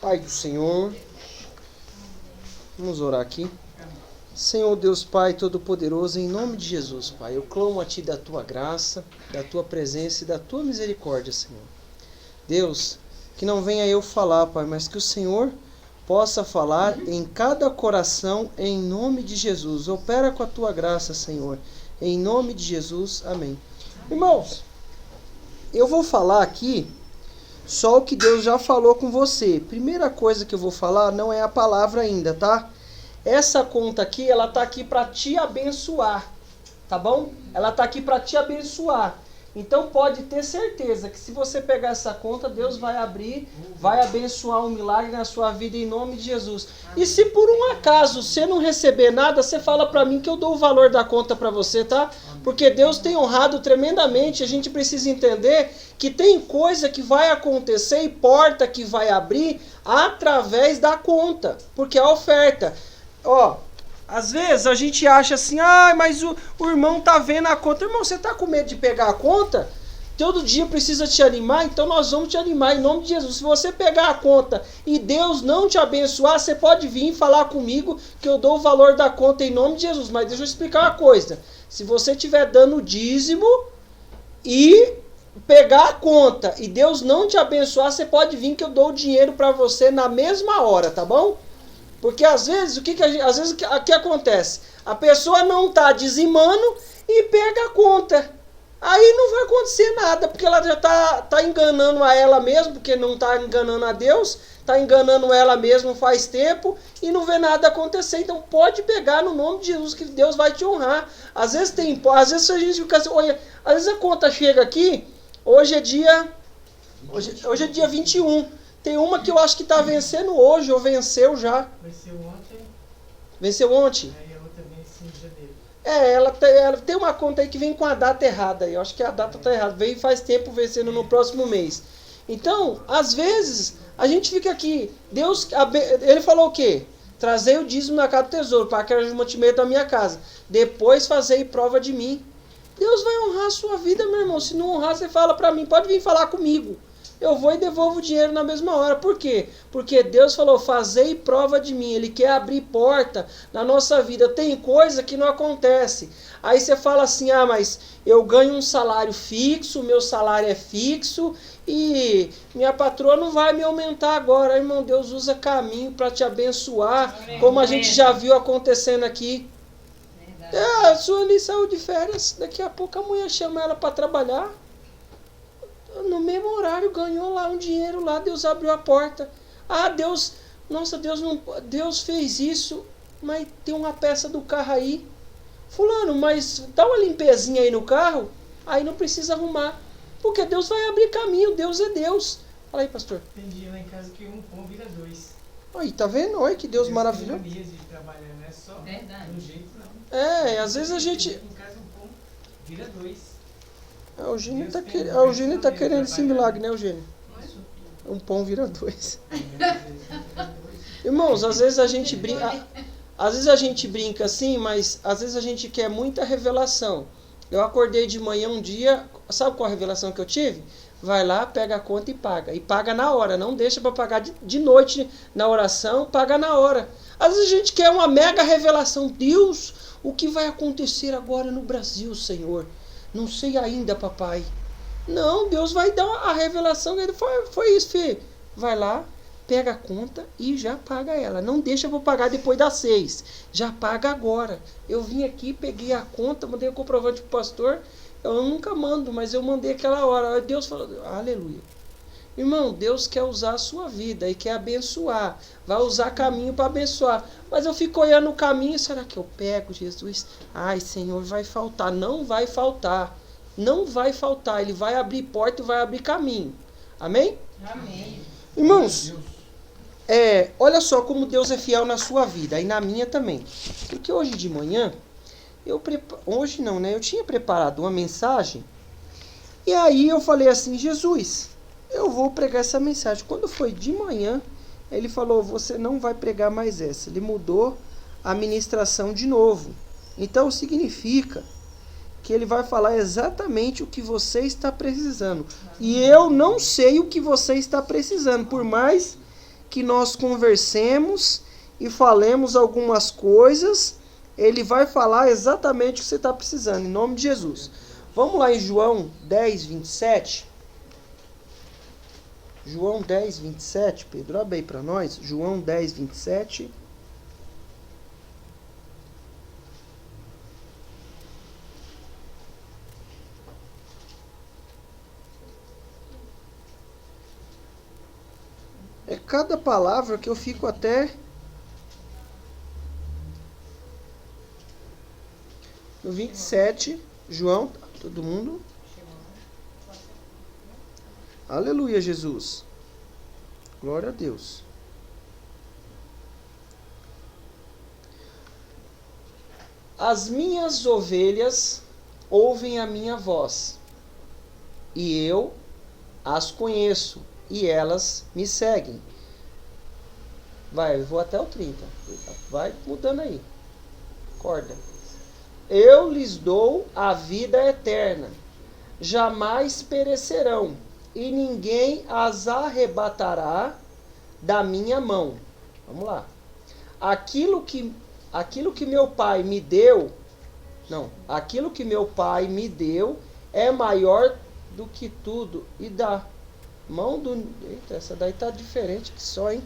Pai do Senhor, vamos orar aqui. Senhor Deus Pai Todo-Poderoso, em nome de Jesus, Pai, eu clamo a Ti da Tua graça, da Tua presença e da Tua misericórdia, Senhor. Deus, que não venha eu falar, Pai, mas que o Senhor possa falar em cada coração, em nome de Jesus. Opera com a Tua graça, Senhor, em nome de Jesus. Amém. Irmãos, eu vou falar aqui só o que Deus já falou com você. Primeira coisa que eu vou falar não é a palavra ainda, tá? Essa conta aqui, ela tá aqui para te abençoar, tá bom? Ela tá aqui para te abençoar. Então pode ter certeza que se você pegar essa conta, Deus vai abrir, vai abençoar um milagre na sua vida em nome de Jesus. E se por um acaso você não receber nada, você fala para mim que eu dou o valor da conta para você, tá? Porque Deus tem honrado tremendamente. A gente precisa entender que tem coisa que vai acontecer e porta que vai abrir através da conta, porque é a oferta. Ó, às vezes a gente acha assim, mas o irmão tá vendo a conta. Irmão, você tá com medo de pegar a conta? Todo dia precisa te animar, então nós vamos te animar em nome de Jesus. Se você pegar a conta e Deus não te abençoar, você pode vir falar comigo que eu dou o valor da conta em nome de Jesus. Mas deixa eu explicar uma coisa. Se você estiver dando dízimo e pegar a conta e Deus não te abençoar, você pode vir que eu dou o dinheiro para você na mesma hora, tá bom? Porque às vezes, o que acontece? A pessoa não está dizimando e pega a conta. Aí não vai acontecer nada, porque ela já tá enganando a ela mesma, porque não está enganando a Deus, está enganando ela mesma faz tempo e não vê nada acontecer. Então pode pegar no nome de Jesus que Deus vai te honrar. Às vezes a gente fica assim, olha, às vezes a conta chega aqui, hoje é dia 21. Tem uma que eu acho que está vencendo hoje, ou venceu já. Venceu ontem. Venceu ontem? Aí a outra vence em janeiro. Ela tem uma conta aí que vem com a data errada. Eu acho que a data está errada. Veio faz tempo vencendo no próximo mês. Então, às vezes, a gente fica aqui. Deus, ele falou o quê? Trazei o dízimo na casa do tesouro, para que era o mantimento da minha casa. Depois fazei prova de mim. Deus vai honrar a sua vida, meu irmão. Se não honrar, você fala para mim. Pode vir falar comigo. Eu vou e devolvo o dinheiro na mesma hora. Por quê? Porque Deus falou, fazei prova de mim. Ele quer abrir porta na nossa vida. Tem coisa que não acontece. Aí você fala assim, mas eu ganho um salário fixo, meu salário é fixo e minha patroa não vai me aumentar agora. Irmão, Deus usa caminho para te abençoar, como a gente já viu acontecendo aqui. A Sueli saiu de férias, daqui a pouco a mulher chama ela para trabalhar. No mesmo horário ganhou lá um dinheiro lá, Deus abriu a porta. Deus fez isso, mas tem uma peça do carro aí. Fulano, mas dá uma limpezinha aí no carro, aí não precisa arrumar. Porque Deus vai abrir caminho, Deus é Deus. Fala aí, pastor. Tem dia lá em casa que um pão vira dois. Aí, tá vendo? Olha que Deus maravilhoso. Tem de trabalhar, não é só do jeito não. Às vezes a gente... Em casa um pão vira dois. O Eugênio tá querendo esse milagre, né, Eugênio? Um pão vira dois. Irmãos, às vezes a gente brinca assim, mas às vezes a gente quer muita revelação. Eu acordei de manhã um dia, sabe qual a revelação que eu tive? Vai lá, pega a conta e paga. E paga na hora, não deixa para pagar de noite na oração, paga na hora. Às vezes a gente quer uma mega revelação. Deus, o que vai acontecer agora no Brasil, Senhor? Não sei ainda, papai. Não, Deus vai dar a revelação. Ele foi isso, filho. Vai lá, pega a conta e já paga ela. Não deixa para pagar depois das 6. Já paga agora. Eu vim aqui, peguei a conta, mandei o comprovante pro pastor. Eu nunca mando, mas eu mandei aquela hora. Deus falou, aleluia. Irmão, Deus quer usar a sua vida e quer abençoar. Vai usar caminho para abençoar. Mas eu fico olhando o caminho, será que eu pego, Jesus? Ai, Senhor, vai faltar. Não vai faltar. Não vai faltar. Ele vai abrir porta e vai abrir caminho. Amém? Amém. Irmãos, olha só como Deus é fiel na sua vida e na minha também. Porque hoje de manhã, hoje não, né? Eu tinha preparado uma mensagem e aí eu falei assim, Jesus, eu vou pregar essa mensagem. Quando foi de manhã, ele falou, você não vai pregar mais essa. Ele mudou a ministração de novo. Então significa que ele vai falar exatamente o que você está precisando. E eu não sei o que você está precisando, por mais que nós conversemos e falemos algumas coisas, ele vai falar exatamente o que você está precisando, em nome de Jesus. Vamos lá em João 10, 27. João 10, 27. Pedro, abre aí para nós. João 10, 27. É cada palavra que eu fico até... No 27, João, todo mundo? Aleluia, Jesus. Glória a Deus. As minhas ovelhas ouvem a minha voz, e eu as conheço, e elas me seguem. Vai, eu vou até o 30. Vai mudando aí. Acorda. Eu lhes dou a vida eterna. Jamais perecerão, e ninguém as arrebatará da minha mão. Vamos lá. Aquilo que meu Pai me deu, aquilo que meu Pai me deu é maior do que tudo, e da mão do... Eita, essa daí tá diferente que só, hein?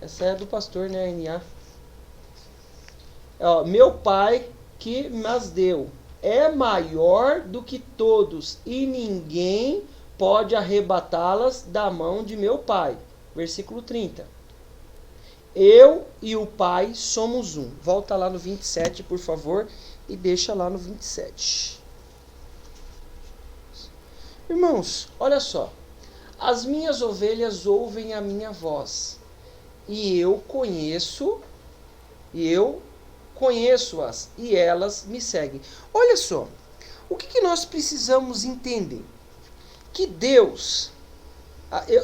Essa é do pastor, né, N.A. Meu Pai que mas deu é maior do que todos, e ninguém pode arrebatá-las da mão de meu Pai. Versículo 30. Eu e o Pai somos um. Volta lá no 27, por favor, e deixa lá no 27. Irmãos, olha só. As minhas ovelhas ouvem a minha voz, e eu conheço-as, e elas me seguem. Olha só, o que nós precisamos entender? Que Deus,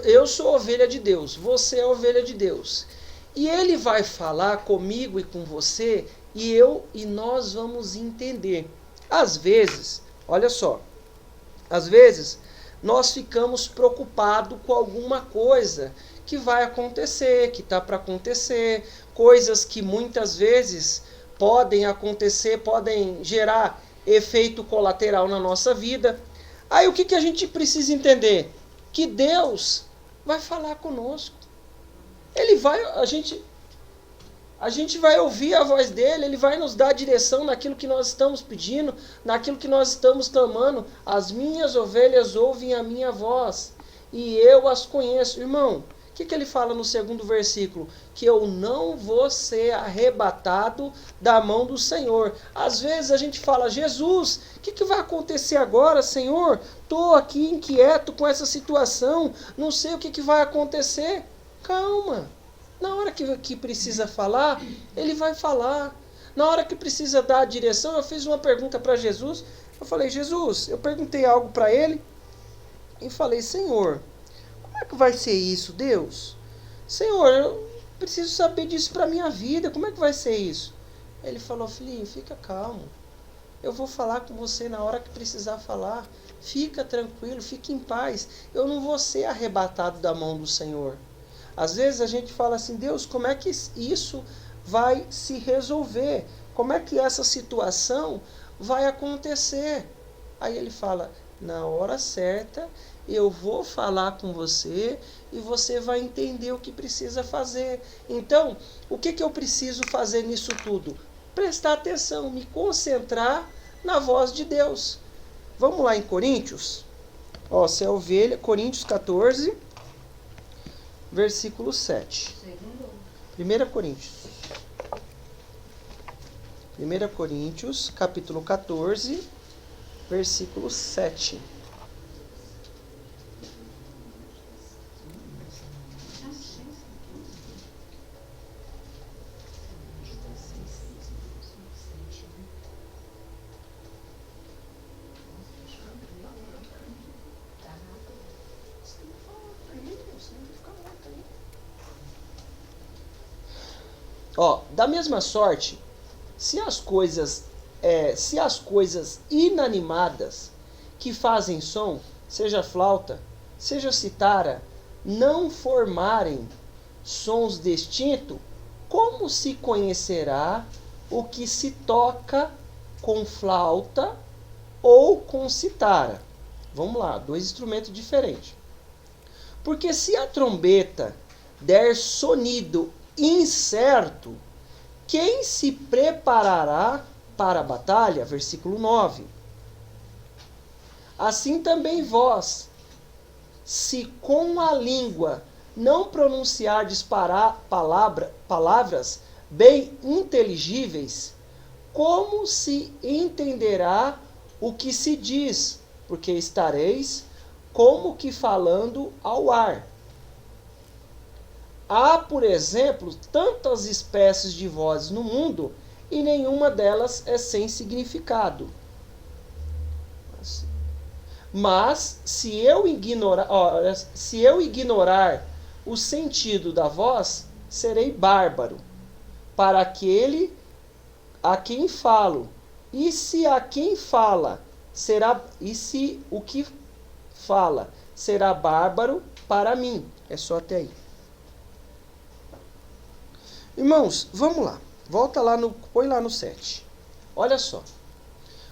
eu sou ovelha de Deus, você é ovelha de Deus, e Ele vai falar comigo e com você, e nós vamos entender. Às vezes, olha só, às vezes nós ficamos preocupados com alguma coisa que vai acontecer, que está para acontecer, coisas que muitas vezes podem acontecer, podem gerar efeito colateral na nossa vida. Aí o que a gente precisa entender? Que Deus vai falar conosco. A gente vai ouvir a voz dele, ele vai nos dar direção naquilo que nós estamos pedindo, naquilo que nós estamos clamando. As minhas ovelhas ouvem a minha voz, e eu as conheço. Irmão, o que ele fala no segundo versículo? Que eu não vou ser arrebatado da mão do Senhor. Às vezes a gente fala, Jesus, o que vai acontecer agora, Senhor? Estou aqui inquieto com essa situação, não sei o que vai acontecer. Calma. Na hora que precisa falar, ele vai falar. Na hora que precisa dar a direção, eu fiz uma pergunta para Jesus. Eu falei, Jesus, eu perguntei algo para ele e falei, Senhor, como é que vai ser isso, Deus? Senhor, eu preciso saber disso para a minha vida. Como é que vai ser isso? Ele falou, filhinho, fica calmo. Eu vou falar com você na hora que precisar falar. Fica tranquilo, fique em paz. Eu não vou ser arrebatado da mão do Senhor. Às vezes a gente fala assim, Deus, como é que isso vai se resolver? Como é que essa situação vai acontecer? Aí ele fala, na hora certa, eu vou falar com você e você vai entender o que precisa fazer. Então, o que eu preciso fazer nisso tudo? Prestar atenção, me concentrar na voz de Deus. Vamos lá em Coríntios? Você é ovelha, Coríntios 14, versículo 7. 1 Coríntios, capítulo 14, versículo 7. Da mesma sorte, se as coisas inanimadas que fazem som, seja flauta, seja citara, não formarem sons distintos, como se conhecerá o que se toca com flauta ou com citara? Vamos lá, dois instrumentos diferentes. Porque se a trombeta der sonido incerto, quem se preparará para a batalha? Versículo 9. Assim também vós, se com a língua não pronunciardes palavras bem inteligíveis, como se entenderá o que se diz? Porque estareis como que falando ao ar. Há, por exemplo, tantas espécies de vozes no mundo e nenhuma delas é sem significado. Mas se eu ignorar o sentido da voz, serei bárbaro para aquele a quem falo. E se a quem fala o que fala será bárbaro para mim. É só até aí. Irmãos, vamos lá. Volta lá põe lá no 7. Olha só.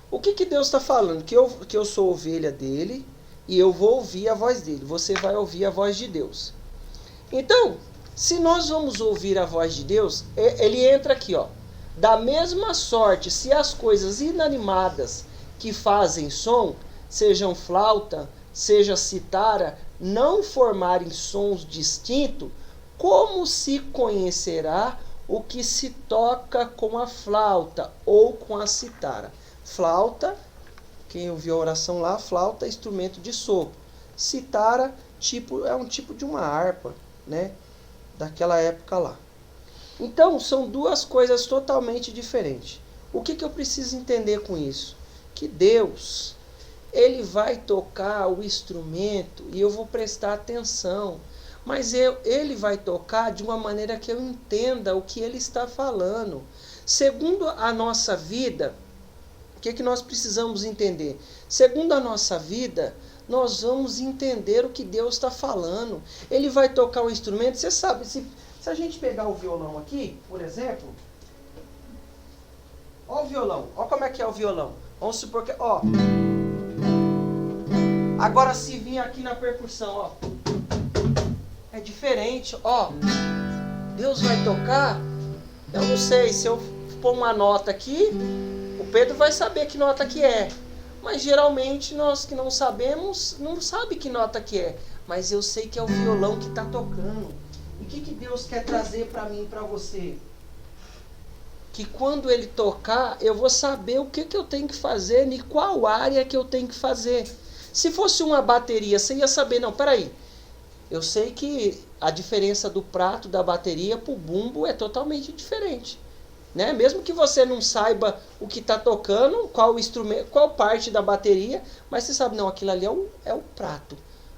O que Deus está falando? Que eu sou ovelha dele e eu vou ouvir a voz dele. Você vai ouvir a voz de Deus. Então, se nós vamos ouvir a voz de Deus, ele entra aqui, ó. Da mesma sorte, se as coisas inanimadas que fazem som, sejam flauta, seja citara, não formarem sons distintos, como se conhecerá o que se toca com a flauta ou com a citara? Flauta, quem ouviu a oração lá, flauta é instrumento de sopro. Citara é um tipo de uma harpa, né? Daquela época lá. Então, são duas coisas totalmente diferentes. O que eu preciso entender com isso? Que Deus, ele vai tocar o instrumento e eu vou prestar atenção. Mas ele vai tocar de uma maneira que eu entenda o que ele está falando. Segundo a nossa vida, o que nós precisamos entender? Segundo a nossa vida, nós vamos entender o que Deus está falando. Ele vai tocar o instrumento. Você sabe, se a gente pegar o violão aqui, por exemplo, ó o violão, ó como é que é o violão. Vamos supor que, ó. Agora se vir aqui na percussão, ó. É diferente, ó. Deus vai tocar. Eu não sei, se eu pôr uma nota aqui, o Pedro vai saber que nota que é. Mas geralmente nós que não sabemos, não sabe que nota que é. Mas eu sei que é o violão que está tocando. E o que Deus quer trazer para mim e para você? Que quando ele tocar, eu vou saber o que eu tenho que fazer, em qual área que eu tenho que fazer. Se fosse uma bateria, você ia saber, não, peraí. Eu sei que a diferença do prato da bateria para o bumbo é totalmente diferente. Né? Mesmo que você não saiba o que está tocando, qual instrumento, qual parte da bateria, mas você sabe, não, aquilo ali é o prato.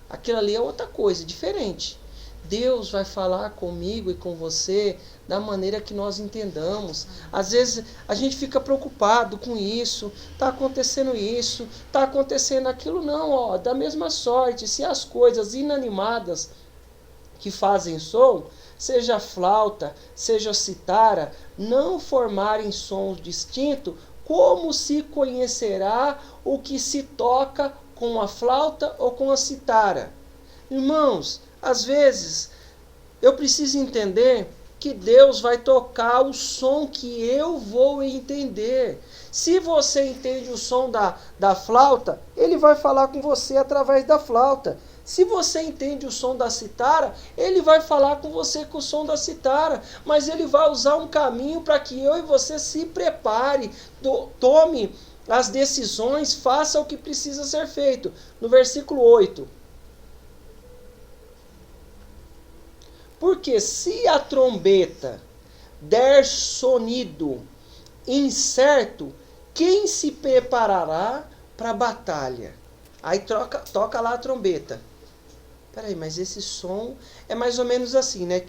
Aquilo ali é outra coisa, diferente. Deus vai falar comigo e com você da maneira que nós entendamos. Às vezes a gente fica preocupado com isso, está acontecendo isso, está acontecendo aquilo. Não, ó, da mesma sorte, se as coisas inanimadas que fazem som, seja flauta, seja citara, não formarem sons distintos, como se conhecerá o que se toca com a flauta ou com a citara? Irmãos, às vezes eu preciso entender que Deus vai tocar o som que eu vou entender. Se você entende o som da flauta, ele vai falar com você através da flauta. Se você entende o som da citara, ele vai falar com você com o som da citara. Mas ele vai usar um caminho para que eu e você se prepare, tome as decisões, faça o que precisa ser feito. No versículo 8. Porque se a trombeta der sonido incerto, quem se preparará para a batalha? Aí toca lá a trombeta. Peraí, mas esse som é mais ou menos assim, né?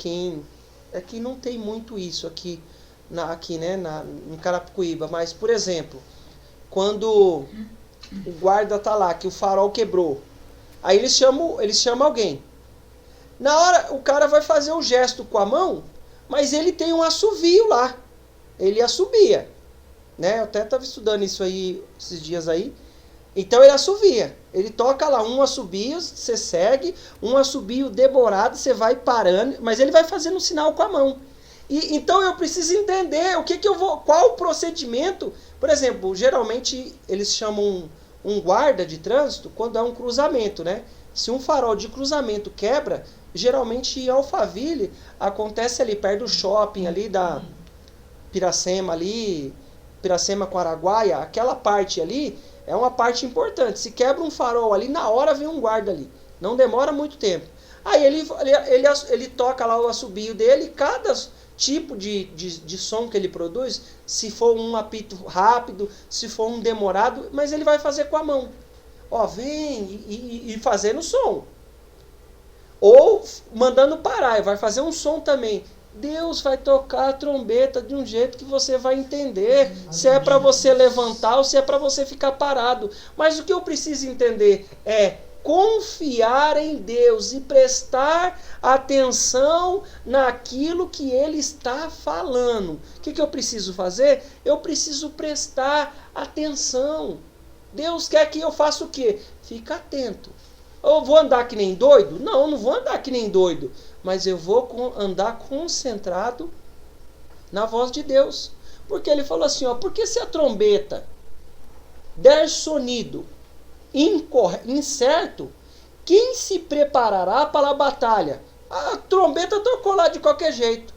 Aqui não tem muito isso aqui em Carapicuíba. Mas, por exemplo, quando o guarda tá lá, que o farol quebrou, aí eles chamam alguém. Na hora, o cara vai fazer o gesto com a mão, mas ele tem um assovio lá. Ele assobia. Né? Eu até estava estudando isso aí, esses dias aí. Então ele assovia. Ele toca lá um assobio, você segue, um assobio demorado, você vai parando, mas ele vai fazendo um sinal com a mão. Então eu preciso entender qual o procedimento. Por exemplo, geralmente eles chamam um guarda de trânsito quando é um cruzamento, né? Se um farol de cruzamento quebra, geralmente em Alphaville acontece ali perto do shopping ali da Piracema ali, Piracema com Araguaia, aquela parte ali é uma parte importante. Se quebra um farol ali, na hora vem um guarda ali. Não demora muito tempo. Aí ele toca lá o assobio dele, cada tipo de som que ele produz, se for um apito rápido, se for um demorado, mas ele vai fazer com a mão. Ó, vem e fazendo som. Ou mandando parar, vai fazer um som também. Deus vai tocar a trombeta de um jeito que você vai entender se é para você levantar ou se é para você ficar parado. Mas o que eu preciso entender é confiar em Deus e prestar atenção naquilo que Ele está falando. O que eu preciso fazer? Eu preciso prestar atenção. Deus quer que eu faça o quê? Fica atento. Eu vou andar que nem doido? Não, não vou andar que nem doido. Mas eu vou andar concentrado na voz de Deus. Porque ele falou assim, ó, porque se a trombeta der sonido incerto, quem se preparará para a batalha? A trombeta tocou lá de qualquer jeito.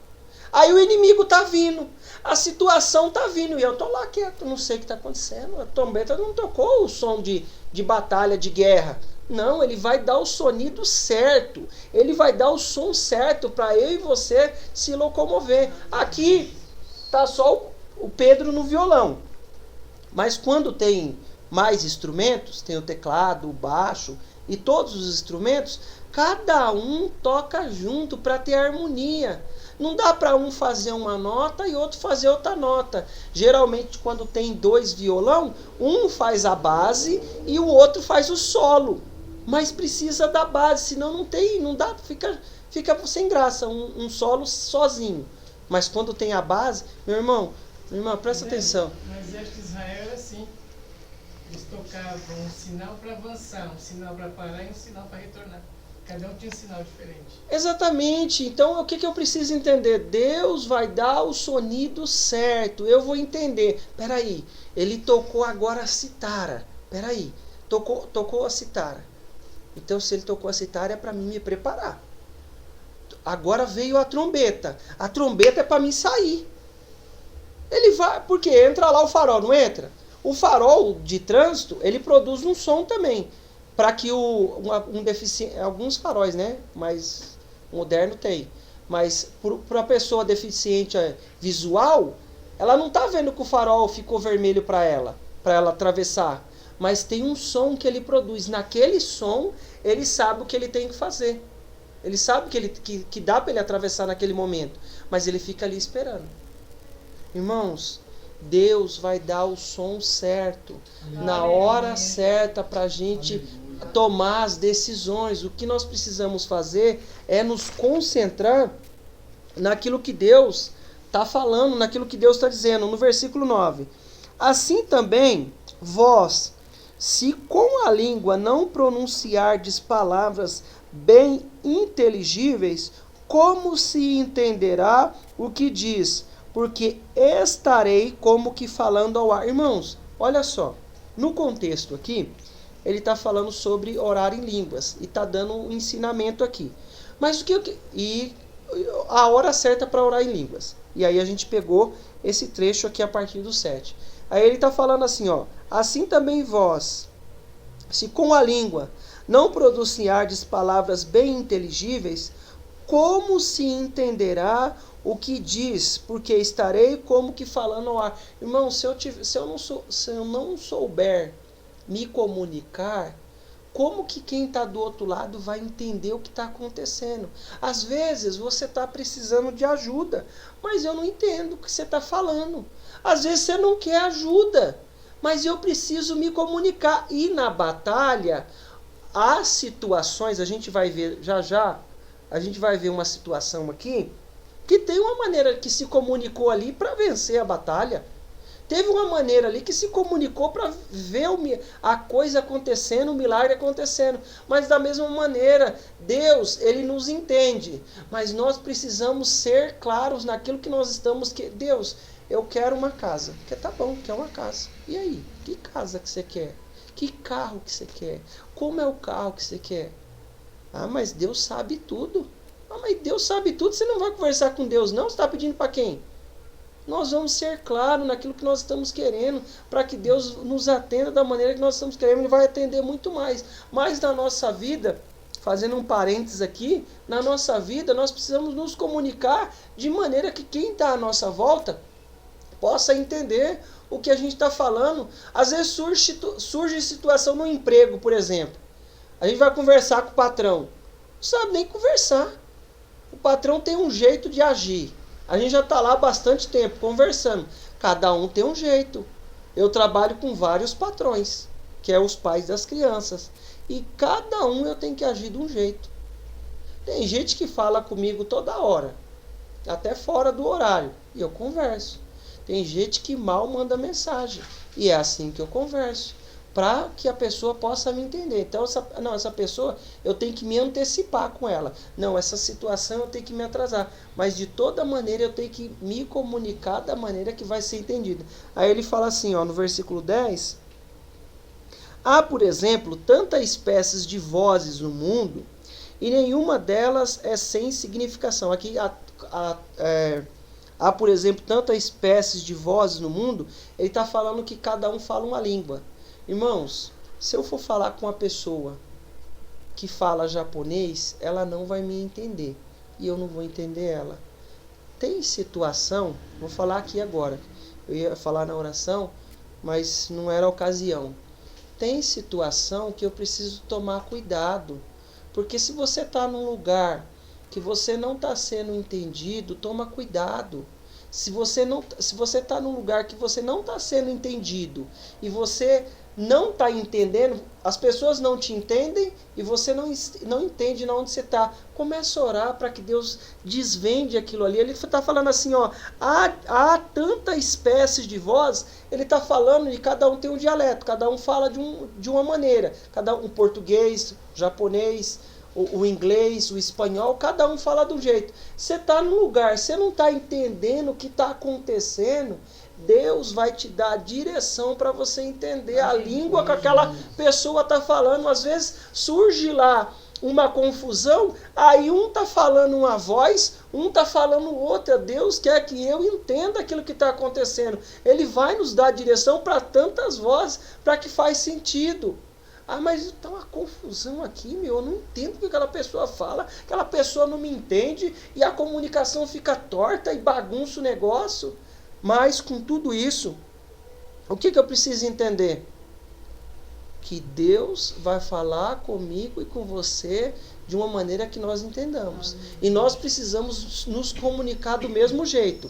Aí o inimigo está vindo, a situação está vindo, e eu estou lá quieto, não sei o que está acontecendo. A trombeta não tocou o som de batalha, de guerra. Não, ele vai dar o sonido certo. Ele vai dar o som certo para eu e você se locomover. Aqui está só o Pedro no violão. Mas quando tem mais instrumentos, tem o teclado, o baixo e todos os instrumentos, cada um toca junto para ter harmonia. Não dá para um fazer uma nota e outro fazer outra nota. Geralmente, quando tem dois violão, um faz a base e o outro faz o solo. Mas precisa da base, senão não dá, fica sem graça um solo sozinho. Mas quando tem a base, meu irmão, presta atenção. Mas acho que Israel era assim. Eles tocavam um sinal para avançar, um sinal para parar e um sinal para retornar. Cada um tinha um sinal diferente. Exatamente. Então, o que eu preciso entender? Deus vai dar o sonido certo. Eu vou entender. Peraí, ele tocou agora a citara. Peraí, tocou a citara. Então, se ele tocou a citara, é para mim me preparar. Agora veio a trombeta. A trombeta é para mim sair. Ele vai, porque entra lá o farol, não entra? O farol de trânsito, ele produz um som também. Para que um deficiente, alguns faróis, né? Mas moderno tem. Mas para a pessoa deficiente visual, ela não está vendo que o farol ficou vermelho para ela atravessar. Mas tem um som que ele produz. Naquele som, ele sabe o que ele tem que fazer. Ele sabe que dá para ele atravessar naquele momento. Mas ele fica ali esperando. Irmãos, Deus vai dar o som certo, na hora certa, para a gente tomar as decisões. O que nós precisamos fazer é nos concentrar naquilo que Deus está falando, naquilo que Deus está dizendo. No versículo 9. Assim também, vós, se com a língua não pronunciardes palavras bem inteligíveis, como se entenderá o que diz? Porque estarei como que falando ao ar. Irmãos, olha só, no contexto aqui, ele está falando sobre orar em línguas e está dando um ensinamento aqui. Mas e a hora certa para orar em línguas. E aí a gente pegou esse trecho aqui a partir do 7. Aí ele está falando assim, ó, assim também vós, se com a língua não pronunciardes palavras bem inteligíveis, como se entenderá o que diz? Porque estarei como que falando ao ar. Irmão, se eu não souber me comunicar, como que quem está do outro lado vai entender o que está acontecendo? Às vezes você está precisando de ajuda, mas eu não entendo o que você está falando. Às vezes você não quer ajuda, mas eu preciso me comunicar. E na batalha, as situações, a gente vai ver já já, a gente vai ver uma situação aqui que tem uma maneira que se comunicou ali para vencer a batalha. Teve uma maneira ali que se comunicou para ver a coisa acontecendo, o milagre acontecendo. Mas da mesma maneira, Deus, ele nos entende. Mas nós precisamos ser claros naquilo que nós estamos... Deus, eu quero uma casa. Que tá bom, quer uma casa. E aí? Que casa que você quer? Que carro que você quer? Como é o carro que você quer? Ah, mas Deus sabe tudo. Ah, mas Deus sabe tudo, você não vai conversar com Deus não? Você está pedindo para quem? Nós vamos ser claros naquilo que nós estamos querendo, para que Deus nos atenda da maneira que nós estamos querendo. Ele vai atender muito mais. Mas na nossa vida, fazendo um parênteses aqui, na nossa vida nós precisamos nos comunicar de maneira que quem está à nossa volta possa entender o que a gente está falando. Às vezes surge situação no emprego, por exemplo. A gente vai conversar com o patrão. Não sabe nem conversar. O patrão tem um jeito de agir. A gente já está lá há bastante tempo conversando. Cada um tem um jeito. Eu trabalho com vários patrões, que é os pais das crianças. E cada um eu tenho que agir de um jeito. Tem gente que fala comigo toda hora, até fora do horário, e eu converso. Tem gente que mal manda mensagem, e é assim que eu converso, para que a pessoa possa me entender. Então, essa pessoa, eu tenho que me antecipar com ela. Não, essa situação eu tenho que me atrasar. Mas de toda maneira eu tenho que me comunicar da maneira que vai ser entendida. Aí ele fala assim, ó, no versículo 10. Há, por exemplo, tantas espécies de vozes no mundo, e nenhuma delas é sem significação. Aqui há, por exemplo, tantas espécies de vozes no mundo, ele está falando que cada um fala uma língua. Irmãos, se eu for falar com uma pessoa que fala japonês, ela não vai me entender. E eu não vou entender ela. Tem situação, vou falar aqui agora. Eu ia falar na oração, mas não era a ocasião. Tem situação que eu preciso tomar cuidado. Porque se você está num lugar que você não está sendo entendido, toma cuidado. Se você está num lugar que você não está sendo entendido e você não está entendendo, as pessoas não te entendem e você não entende na onde você está. Começa a orar para que Deus desvende aquilo ali. Ele está falando assim, ó, há tanta espécie de voz, ele está falando e cada um tem um dialeto, cada um fala de uma maneira. Cada um, o português, o japonês, o inglês, o espanhol, cada um fala de um jeito. Você está num lugar, você não está entendendo o que está acontecendo, Deus vai te dar a direção para você entender a língua que aquela pessoa está falando. Às vezes surge lá uma confusão, aí um está falando uma voz, um está falando outra. Deus quer que eu entenda aquilo que está acontecendo. Ele vai nos dar a direção para tantas vozes, para que faz sentido. Ah, mas está uma confusão aqui, meu, eu não entendo o que aquela pessoa fala, aquela pessoa não me entende e a comunicação fica torta e bagunça o negócio. Mas com tudo isso, o que eu preciso entender? Que Deus vai falar comigo e com você de uma maneira que nós entendamos. E nós precisamos nos comunicar do mesmo jeito.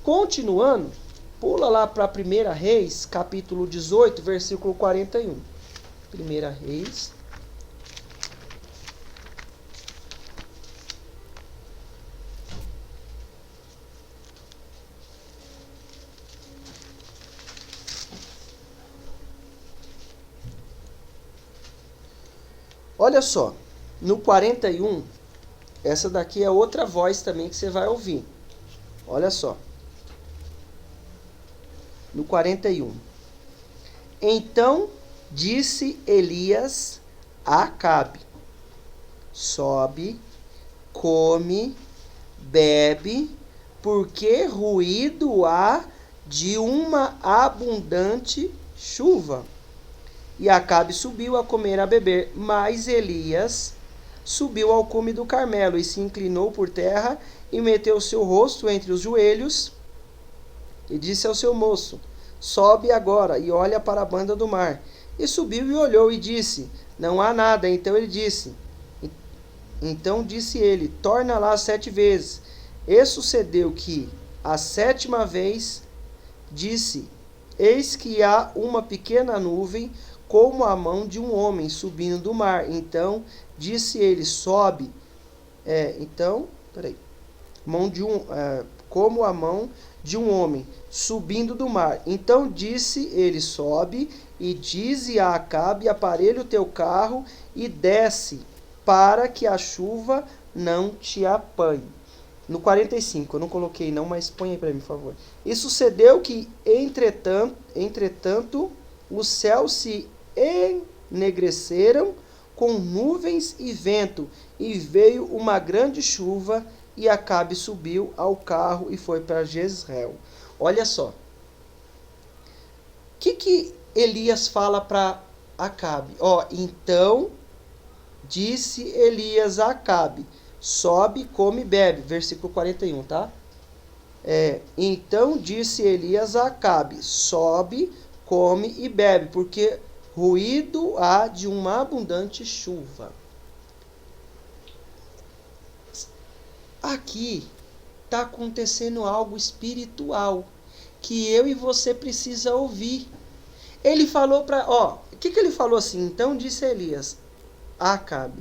Continuando, pula lá para 1 Reis, capítulo 18, versículo 41. 1 Reis. Olha só, no 41, essa daqui é outra voz também que você vai ouvir. Olha só. No 41. Então disse Elias a Acabe: sobe, come, bebe, porque ruído há de uma abundante chuva. E Acabe subiu a comer e a beber, mas Elias subiu ao cume do Carmelo e se inclinou por terra e meteu seu rosto entre os joelhos e disse ao seu moço: sobe agora e olha para a banda do mar. E subiu e olhou e disse: não há nada. Então disse ele: torna lá 7 vezes. E sucedeu que a 7ª vez disse: eis que há uma pequena nuvem como a mão de um homem subindo do mar. Então disse ele: sobe Então, peraí. Como a mão de um homem subindo do mar. Então disse ele: sobe e dize a Acabe: aparelha o teu carro e desce, para que a chuva não te apanhe. No 45, eu não coloquei não, mas põe aí para mim, por favor. E sucedeu que, entretanto, os céus se enegreceram com nuvens e vento, e veio uma grande chuva, e Acabe subiu ao carro e foi para Jezreel. Olha só. O que Elias fala para Acabe? Então disse Elias a Acabe: sobe, come e bebe. Versículo 41, tá? Então disse Elias a Acabe: sobe, come e bebe, porque ruído há de uma abundante chuva. Aqui está acontecendo algo espiritual que eu e você precisa ouvir. Ele falou para... o que ele falou assim? Então disse Elias a Acabe: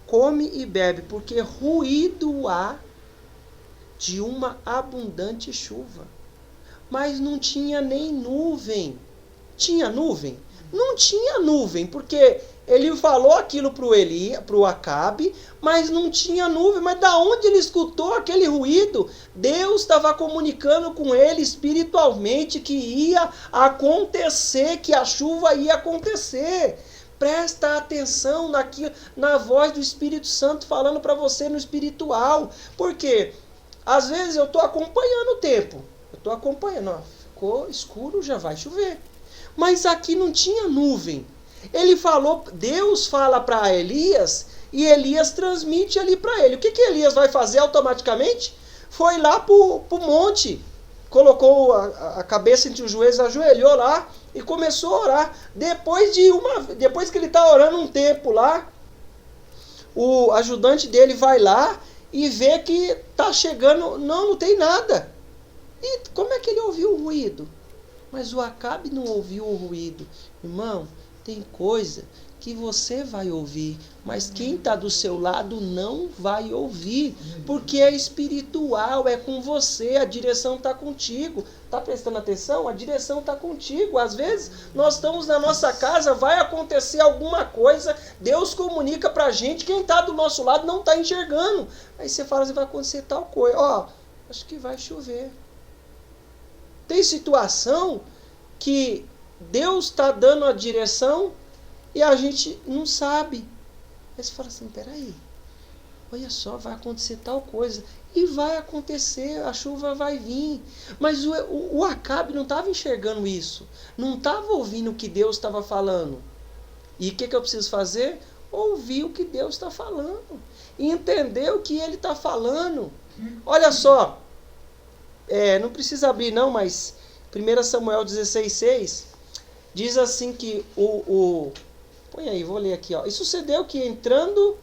come e bebe, porque ruído há de uma abundante chuva. Mas não tinha nem nuvem. Tinha nuvem? Não tinha nuvem, porque ele falou aquilo para o Acabe, mas não tinha nuvem. Mas da onde ele escutou aquele ruído? Deus estava comunicando com ele espiritualmente que ia acontecer, que a chuva ia acontecer. Presta atenção na voz do Espírito Santo falando para você no espiritual. Por quê? Às vezes eu estou acompanhando o tempo. Eu estou acompanhando. Ficou escuro, já vai chover. Mas aqui não tinha nuvem. Ele falou, Deus fala para Elias e Elias transmite ali para ele. O que Elias vai fazer automaticamente? Foi lá para o monte, colocou a cabeça entre os joelhos, ajoelhou lá e começou a orar. Depois que ele está orando um tempo lá, o ajudante dele vai lá e vê que está chegando, não tem nada. E como é que ele ouviu o ruído? Mas o Acabe não ouviu o ruído. Irmão, tem coisa que você vai ouvir, mas quem está do seu lado não vai ouvir, porque é espiritual, é com você, a direção está contigo. Está prestando atenção? A direção está contigo. Às vezes, nós estamos na nossa casa, vai acontecer alguma coisa, Deus comunica para a gente, quem está do nosso lado não está enxergando. Aí você fala assim, vai acontecer tal coisa. Acho que vai chover. Tem situação que Deus está dando a direção e a gente não sabe. Aí você fala assim, peraí, olha só, vai acontecer tal coisa. E vai acontecer, a chuva vai vir. Mas o Acabe não estava enxergando isso. Não estava ouvindo o que Deus estava falando. E o que eu preciso fazer? Ouvir o que Deus está falando. E entender o que Ele está falando. Olha só. Não precisa abrir não, mas 1 Samuel 16,6 diz assim que põe aí, vou ler aqui. E sucedeu que entrando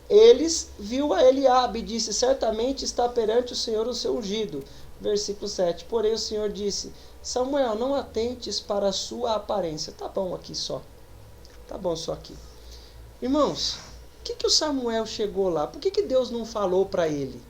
eles, viu a Eliabe e disse, certamente está perante o Senhor o seu ungido. Versículo 7. Porém o Senhor disse, Samuel, não atentes para a sua aparência. Tá bom aqui só. Tá bom só aqui. Irmãos, por que o Samuel chegou lá? Por que Deus não falou para ele?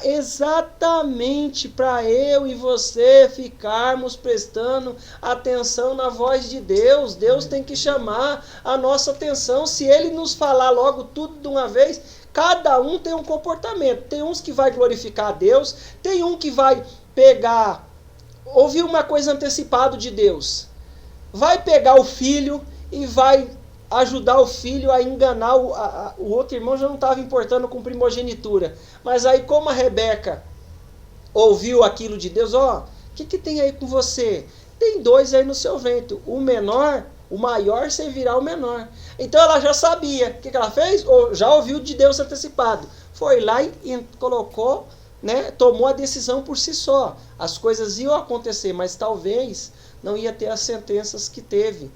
Exatamente para eu e você ficarmos prestando atenção na voz de Deus. Deus tem que chamar a nossa atenção. Se Ele nos falar logo tudo de uma vez, cada um tem um comportamento. Tem uns que vai glorificar a Deus, tem um que vai ouvir uma coisa antecipada de Deus. Vai pegar o filho e vai ajudar o filho a enganar o outro irmão. Já não estava importando com primogenitura. Mas aí como a Rebeca ouviu aquilo de Deus, o que tem aí com você? Tem 2 aí no seu ventre. O maior servirá ao menor. Então ela já sabia. O que ela fez? Já ouviu de Deus antecipado. Foi lá e colocou, tomou a decisão por si só. As coisas iam acontecer, mas talvez não ia ter as sentenças que teve.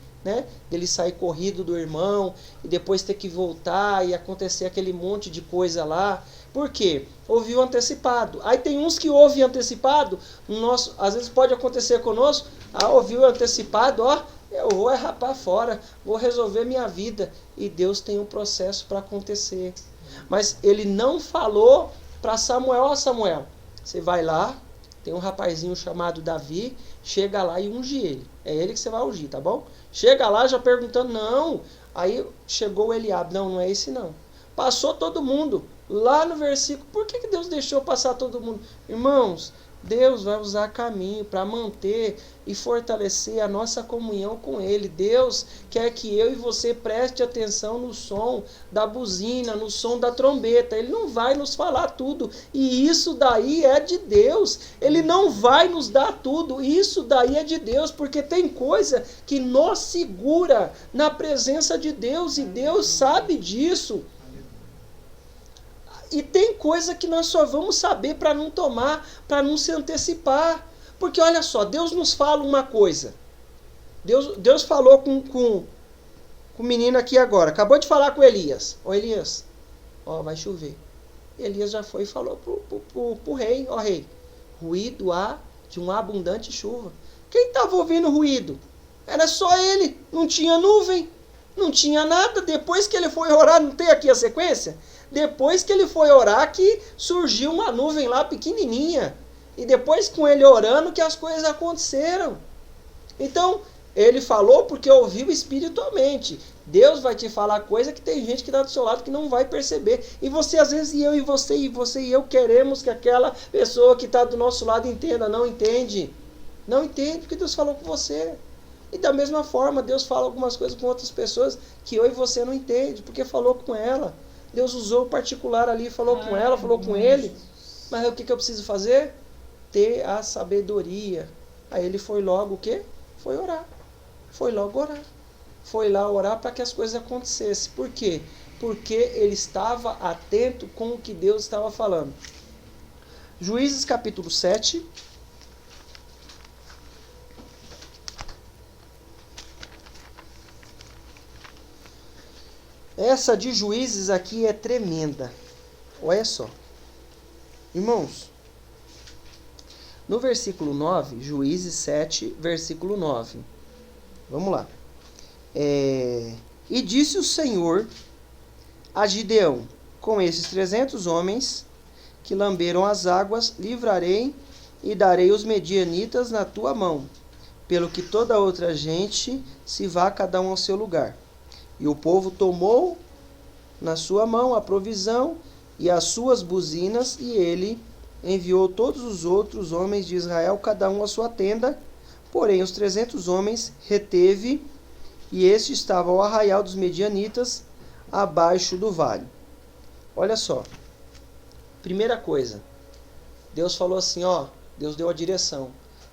Dele sair corrido do irmão e depois ter que voltar e acontecer aquele monte de coisa lá. Por quê? Ouviu antecipado. Aí tem uns que ouvem antecipado, às vezes pode acontecer conosco, ouviu antecipado, eu vou rapar fora, vou resolver minha vida. E Deus tem um processo para acontecer. Mas ele não falou para Samuel, ó Samuel, você vai lá, tem um rapazinho chamado Davi, chega lá e unge ele. É ele que você vai ungir, tá bom? Chega lá já perguntando, não. Aí chegou o Eliabe, não é esse não. Passou todo mundo. Lá no versículo, por que Deus deixou passar todo mundo? Irmãos, Deus vai usar caminho para manter e fortalecer a nossa comunhão com Ele. Deus quer que eu e você preste atenção no som da buzina, no som da trombeta. Ele não vai nos falar tudo. E isso daí é de Deus. Ele não vai nos dar tudo. Isso daí é de Deus, porque tem coisa que nos segura na presença de Deus e Deus sabe disso. E tem coisa que nós só vamos saber para não tomar, para não se antecipar. Porque olha só, Deus nos fala uma coisa. Deus falou com o menino aqui agora. Acabou de falar com Elias. Ô Elias, ó, vai chover. Elias já foi e falou pro rei. Ó rei, ruído há de uma abundante chuva. Quem estava ouvindo ruído? Era só ele. Não tinha nuvem. Não tinha nada. Depois que ele foi orar, não tem aqui a sequência? Depois que ele foi orar, que surgiu uma nuvem lá pequenininha. E depois com ele orando que as coisas aconteceram. Então, ele falou porque ouviu espiritualmente. Deus vai te falar coisa que tem gente que está do seu lado que não vai perceber. E você, às vezes, e você e eu queremos que aquela pessoa que está do nosso lado entenda. Não entende. Não entende porque Deus falou com você. E da mesma forma, Deus fala algumas coisas com outras pessoas que eu e você não entende, porque falou com ela. Deus usou o particular ali, falou com ela, falou com ele. Mas o que eu preciso fazer? Ter a sabedoria. Aí ele foi logo o quê? Foi orar. Foi logo orar. Foi lá orar para que as coisas acontecessem. Por quê? Porque ele estava atento com o que Deus estava falando. Juízes capítulo 7. Essa de Juízes aqui é tremenda. Olha só. Irmãos, no versículo 9, Juízes 7, versículo 9. Vamos lá. E disse o Senhor a Gideão, com esses 300 homens que lamberam as águas, livrarei e darei os medianitas na tua mão, pelo que toda outra gente se vá cada um ao seu lugar. E o povo tomou na sua mão a provisão e as suas buzinas, e ele enviou todos os outros homens de Israel, cada um à sua tenda. Porém, os 300 homens reteve, e este estava ao arraial dos medianitas, abaixo do vale. Olha só. Primeira coisa. Deus falou assim, ó, Deus deu a direção.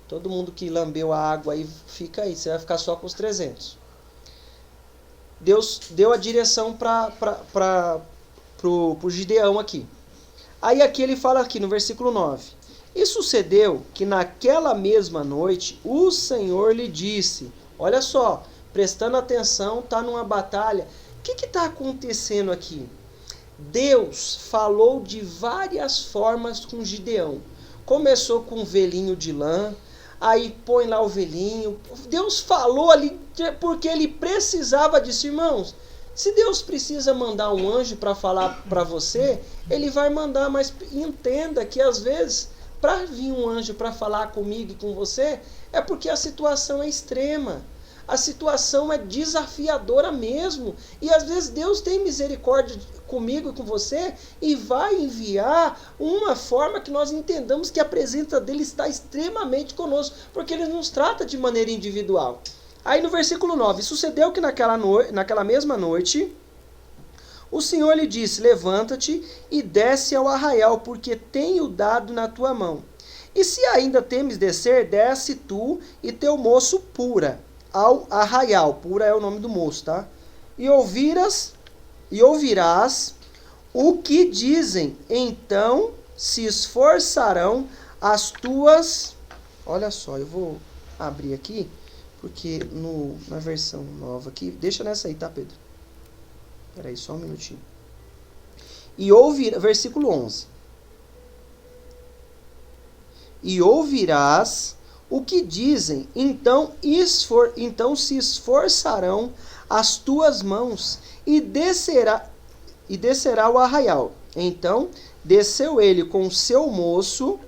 Todo mundo que lambeu a água aí, fica aí, você vai ficar só com os 300. Deus deu a direção para o Gideão aqui. Aí aqui ele fala aqui no versículo 9. E sucedeu que naquela mesma noite o Senhor lhe disse, olha só, prestando atenção, está numa batalha. O que está acontecendo aqui? Deus falou de várias formas com Gideão. Começou com um velinho de lã, aí põe lá o velhinho. Deus falou ali porque ele precisava disso, irmãos. Se Deus precisa mandar um anjo para falar para você, ele vai mandar, mas entenda que às vezes, para vir um anjo para falar comigo e com você, é porque a situação é extrema. A situação é desafiadora mesmo. E às vezes Deus tem misericórdia comigo e com você e vai enviar uma forma que nós entendamos que a presença dele está extremamente conosco, porque ele nos trata de maneira individual. Aí no versículo 9, sucedeu que naquela mesma noite, o Senhor lhe disse, levanta-te e desce ao arraial, porque tenho dado na tua mão. E se ainda temes descer, desce tu e teu moço Pura ao arraial. Pura é o nome do moço, tá? E ouvirás o que dizem, então se esforçarão as tuas... Olha só, eu vou abrir aqui, porque na versão nova aqui... Deixa nessa aí, tá, Pedro? Espera aí, só um minutinho. E versículo 11. E ouvirás o que dizem, então se esforçarão as tuas mãos, e descerá e descerá o arraial. Então desceu ele com o seu moço.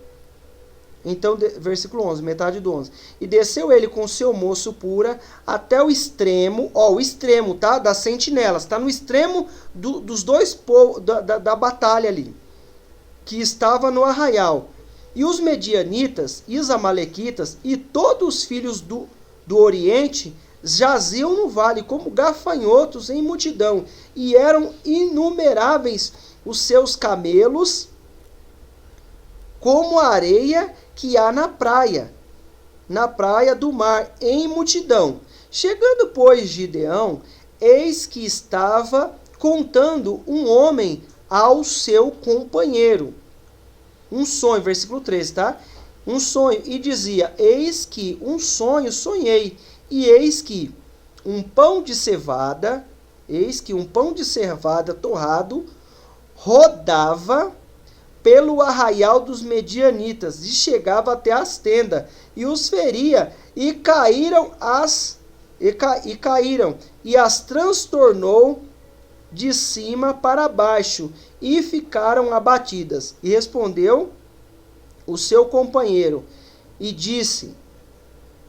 Então, versículo 11, metade do 11. E desceu ele com o seu moço pura até o extremo, o extremo, tá? Das sentinelas. Está no extremo dos dois povos, da batalha ali, que estava no arraial. E os medianitas e os amalequitas e todos os filhos do Oriente jaziam no vale como gafanhotos em multidão, e eram inumeráveis os seus camelos, como a areia que há na praia do mar, em multidão. Chegando, pois, Gideão, eis que estava contando um homem ao seu companheiro. Um sonho, versículo 13, tá? Um sonho, e dizia, eis que um sonho sonhei, e eis que um pão de cevada torrado rodava pelo arraial dos medianitas, e chegava até as tendas, e os feria, e caíram, e as transtornou de cima para baixo, e ficaram abatidas. E respondeu o seu companheiro, e disse,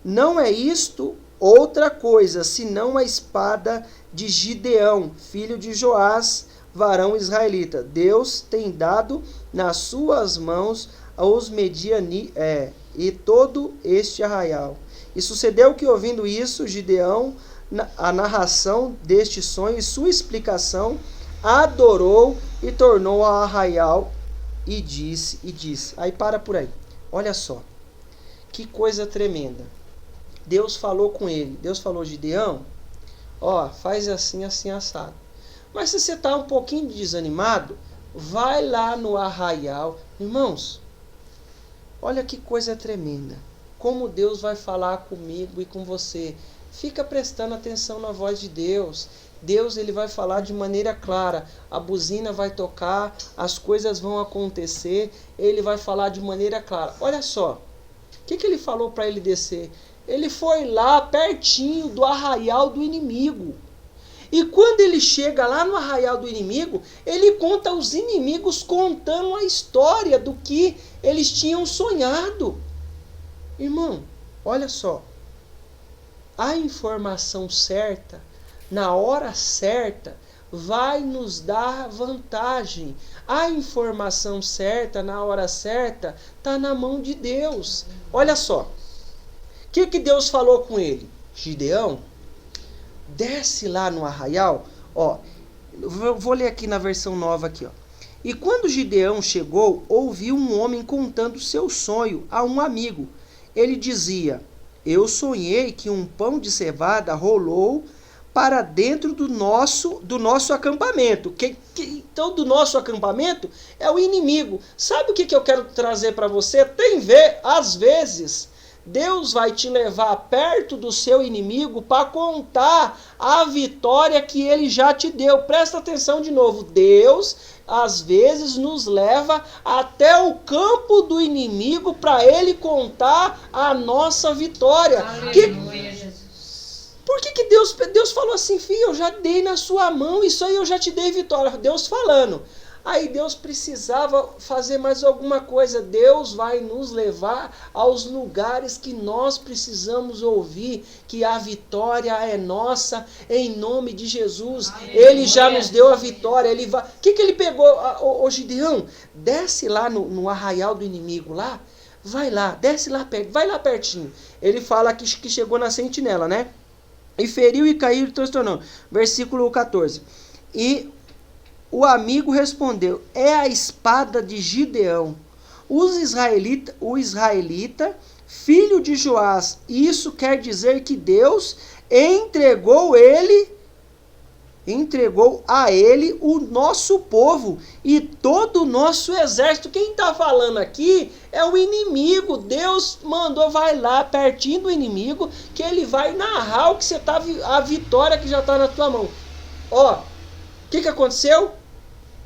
não é isto outra coisa, senão a espada de Gideão, filho de Joás, varão israelita. Deus tem dado nas suas mãos aos medianitas e todo este arraial. E sucedeu que, ouvindo isso, Gideão, a narração deste sonho e sua explicação, adorou e tornou ao arraial e disse. Aí para por aí. Olha só. Que coisa tremenda. Deus falou com ele. Deus falou, Gideão, faz assim, assim, assado. Mas se você está um pouquinho desanimado, vai lá no arraial. Irmãos, olha que coisa tremenda. Como Deus vai falar comigo e com você. Fica prestando atenção na voz de Deus. Deus, ele vai falar de maneira clara. A buzina vai tocar, as coisas vão acontecer. Ele vai falar de maneira clara. Olha só. O que ele falou para ele descer? Ele foi lá pertinho do arraial do inimigo. E quando ele chega lá no arraial do inimigo, ele conta aos inimigos contando a história do que eles tinham sonhado. Irmão, olha só. A informação certa, na hora certa, vai nos dar vantagem. A informação certa, na hora certa, está na mão de Deus. Olha só. O que Deus falou com ele? Gideão, desce lá no arraial. Vou ler aqui na versão nova aqui. E quando Gideão chegou, ouviu um homem contando seu sonho a um amigo. Ele dizia, eu sonhei que um pão de cevada rolou para dentro do nosso acampamento. Então, do nosso acampamento é o inimigo. Sabe o que eu quero trazer para você? Às vezes, Deus vai te levar perto do seu inimigo para contar a vitória que ele já te deu. Presta atenção de novo. Deus, às vezes, nos leva até o campo do inimigo para ele contar a nossa vitória. Aleluia, Jesus. Por que Deus falou assim, filho, eu já dei na sua mão, isso aí eu já te dei vitória. Deus falando. Aí Deus precisava fazer mais alguma coisa. Deus vai nos levar aos lugares que nós precisamos ouvir, que a vitória é nossa, em nome de Jesus. Aleluia. Ele já nos deu a vitória. Ele vai. O que ele pegou? Ô Gideão, desce lá no arraial do inimigo lá. Vai lá, desce lá perto, vai lá pertinho. Ele fala que chegou na sentinela, né? E feriu e caiu e transtornou. Versículo 14. E o amigo respondeu, é a espada de Gideão, o israelita, filho de Joás. Isso quer dizer que Deus entregou a ele o nosso povo e todo o nosso exército. Quem está falando aqui é o inimigo. Deus mandou, vai lá pertinho do inimigo, que ele vai narrar o que você tá, a vitória que já está na tua mão. O que aconteceu?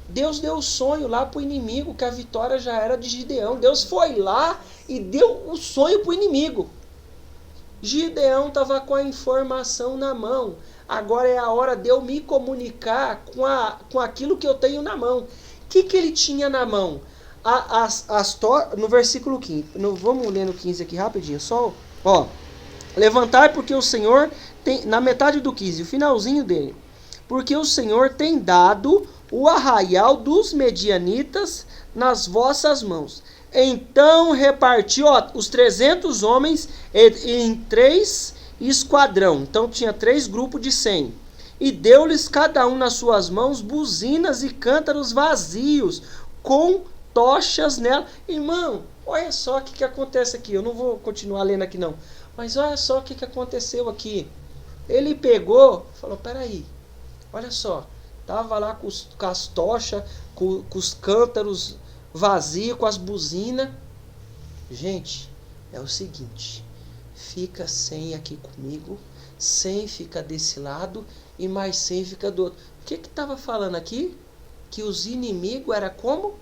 Deus deu o sonho lá para o inimigo, que a vitória já era de Gideão. Deus foi lá e deu o sonho para o inimigo. Gideão estava com a informação na mão. Agora é a hora de eu me comunicar com aquilo que eu tenho na mão. O que ele tinha na mão? No versículo 15. Vamos ler no 15 aqui rapidinho. Só, ó. Levantai porque o Senhor tem... Na metade do 15, o finalzinho dele. Porque o Senhor tem dado o arraial dos medianitas nas vossas mãos. Então repartiu os 300 homens em 3 esquadrão. Então tinha 3 grupos de 100. E deu-lhes cada um nas suas mãos buzinas e cântaros vazios, com tochas nela. Irmão, olha só o que acontece aqui. Eu não vou continuar lendo aqui não. Mas olha só o que aconteceu aqui. Ele pegou, falou, peraí, olha só. Tava lá com as tochas, com os cântaros vazios, com as buzinas. Gente, é o seguinte. Fica 100 aqui comigo, 100 fica desse lado e mais 100 fica do outro. O que estava falando aqui? Que os inimigos era como?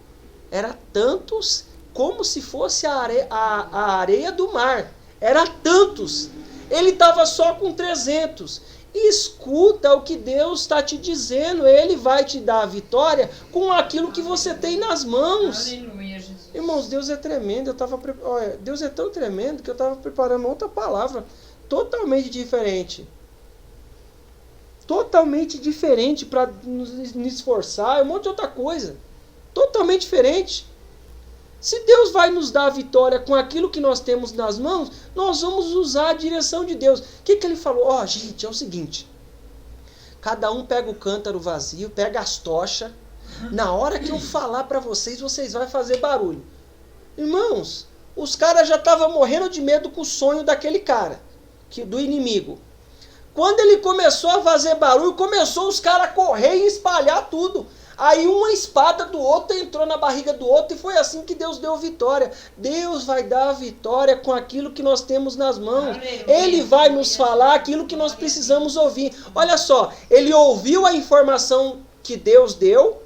Era tantos como se fosse a areia do mar. Era tantos. Ele estava só com 300. Escuta o que Deus está te dizendo. Ele vai te dar a vitória com aquilo que você tem nas mãos. Aleluia, Jesus. Irmãos, Deus é tremendo. Olha, Deus é tão tremendo que eu estava preparando outra palavra totalmente diferente. Totalmente diferente para nos esforçar. Um monte de outra coisa. Totalmente diferente. Se Deus vai nos dar a vitória com aquilo que nós temos nas mãos, nós vamos usar a direção de Deus. O que ele falou? Ó, gente, é o seguinte. Cada um pega o cântaro vazio, pega as tochas. Na hora que eu falar para vocês, vocês vão fazer barulho. Irmãos, os caras já estavam morrendo de medo com o sonho daquele cara, do inimigo. Quando ele começou a fazer barulho, começou os caras a correr e espalhar tudo. Aí uma espada do outro entrou na barriga do outro e foi assim que Deus deu vitória. Deus vai dar a vitória com aquilo que nós temos nas mãos. Ele vai nos falar aquilo que nós precisamos ouvir. Olha só, ele ouviu a informação que Deus deu.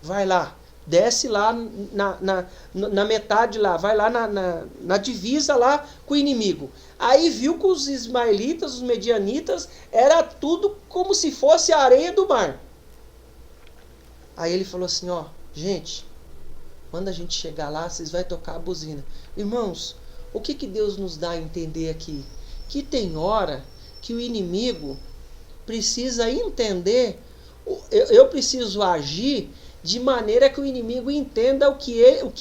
Vai lá, desce lá na metade lá, vai lá na divisa lá com o inimigo. Aí viu que os ismaelitas, os medianitas, era tudo como se fosse a areia do mar. Aí ele falou assim, ó, gente, quando a gente chegar lá, vocês vão tocar a buzina. Irmãos, o que Deus nos dá a entender aqui? Que tem hora que o inimigo precisa entender, eu preciso agir de maneira que o inimigo entenda o que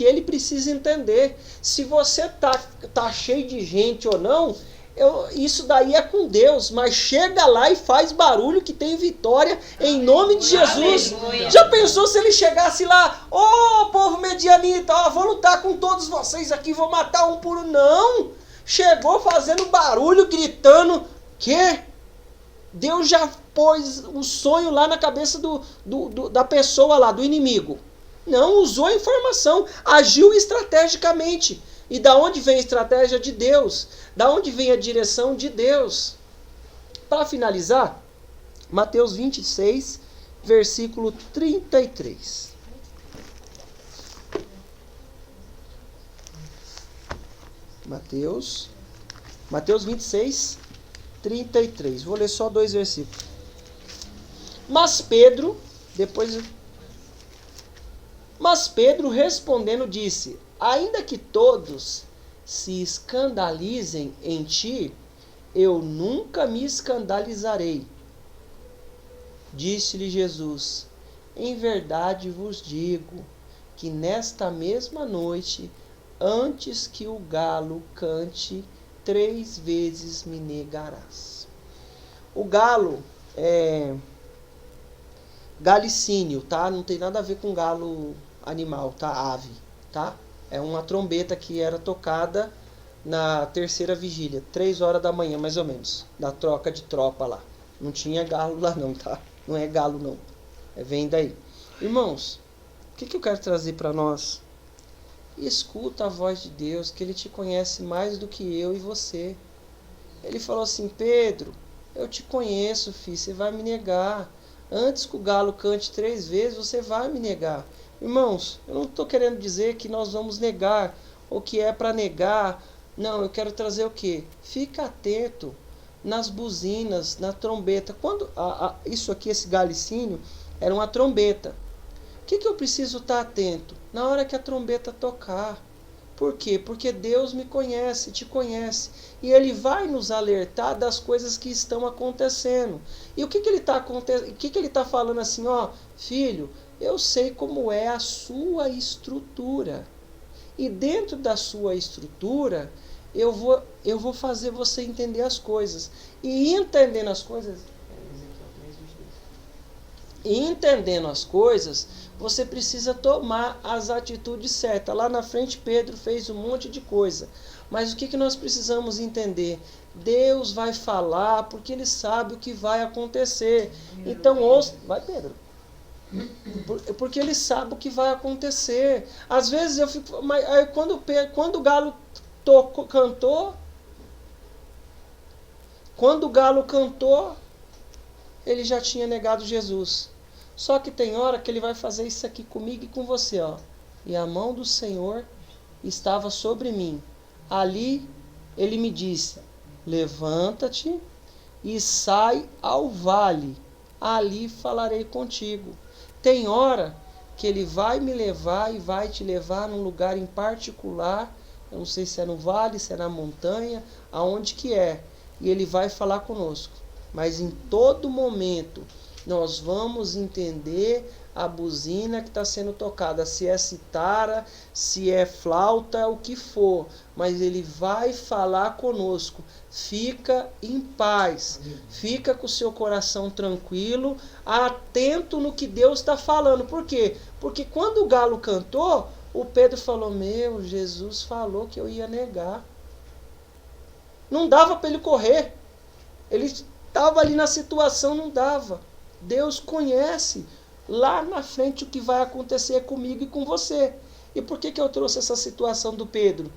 ele precisa entender. Se você tá cheio de gente ou não, isso daí é com Deus, mas chega lá e faz barulho que tem vitória em nome de Jesus. Aleluia. Já pensou se ele chegasse lá, ô povo medianita, ó, vou lutar com todos vocês aqui, vou matar um por um. Não, chegou fazendo barulho, gritando, que Deus já pôs um sonho lá na cabeça da pessoa lá, do inimigo. Não, usou a informação, agiu estrategicamente. E da onde vem a estratégia de Deus? Da onde vem a direção de Deus? Para finalizar, Mateus 26, versículo 33. Mateus 26, 33. Vou ler só 2 versículos. Mas Pedro respondendo disse: ainda que todos se escandalizem em ti, eu nunca me escandalizarei. Disse-lhe Jesus: em verdade vos digo que nesta mesma noite, antes que o galo cante, 3 vezes me negarás. O galo é galicínio, tá? Não tem nada a ver com galo animal, tá? Ave, tá? É uma trombeta que era tocada na 3ª vigília, 3 horas da manhã, mais ou menos, da troca de tropa lá. Não tinha galo lá não, tá? Não é galo não. Vem daí. Irmãos, o que eu quero trazer para nós? Escuta a voz de Deus, que Ele te conhece mais do que eu e você. Ele falou assim: Pedro, eu te conheço, filho, você vai me negar. Antes que o galo cante 3 vezes, você vai me negar. Irmãos, eu não estou querendo dizer que nós vamos negar, ou que é para negar Não, eu quero trazer o quê? Fica atento nas buzinas, na trombeta. Quando isso aqui, esse galicínio, era uma trombeta. O que eu preciso estar atento? Na hora que a trombeta tocar. Por quê? Porque Deus me conhece, te conhece. E Ele vai nos alertar das coisas que estão acontecendo. E o que Ele está Ele tá falando assim, ó, filho, eu sei como é a sua estrutura. E dentro da sua estrutura, eu vou fazer você entender as coisas. E entendendo as coisas, você precisa tomar as atitudes certas. Lá na frente, Pedro fez um monte de coisa. Mas o que nós precisamos entender? Deus vai falar porque Ele sabe o que vai acontecer. Então, ouça. Vai, Pedro. Porque Ele sabe o que vai acontecer. Às vezes eu fico... Mas aí quando o galo cantou... Quando o galo cantou, ele já tinha negado Jesus. Só que tem hora que ele vai fazer isso aqui comigo e com você, ó. E a mão do Senhor estava sobre mim. Ali ele me disse: levanta-te e sai ao vale. Ali falarei contigo. Tem hora que ele vai me levar e vai te levar num lugar em particular. Eu não sei se é no vale, se é na montanha, aonde que é. E ele vai falar conosco. Mas em todo momento nós vamos entender a buzina que está sendo tocada, se é citara, se é flauta, o que for, mas ele vai falar conosco. Fica em paz, fica com o seu coração tranquilo, atento no que Deus está falando. Por quê? Porque quando o galo cantou, o Pedro falou: meu, Jesus falou que eu ia negar. Não dava para ele correr, ele estava ali na situação, não dava. Deus conhece lá na frente o que vai acontecer comigo e com você. E por que eu trouxe essa situação do Pedro?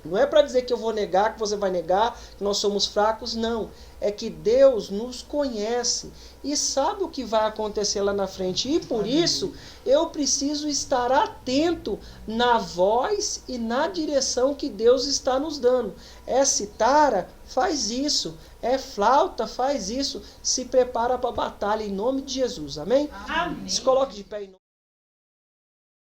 Não é para dizer que eu vou negar, que você vai negar, que nós somos fracos, não. É que Deus nos conhece e sabe o que vai acontecer lá na frente. E por isso, eu preciso estar atento na voz e na direção que Deus está nos dando. É citara, faz isso. É flauta, faz isso. Se prepara para a batalha em nome de Jesus. Amém? Amém. Se coloque de pé em nome.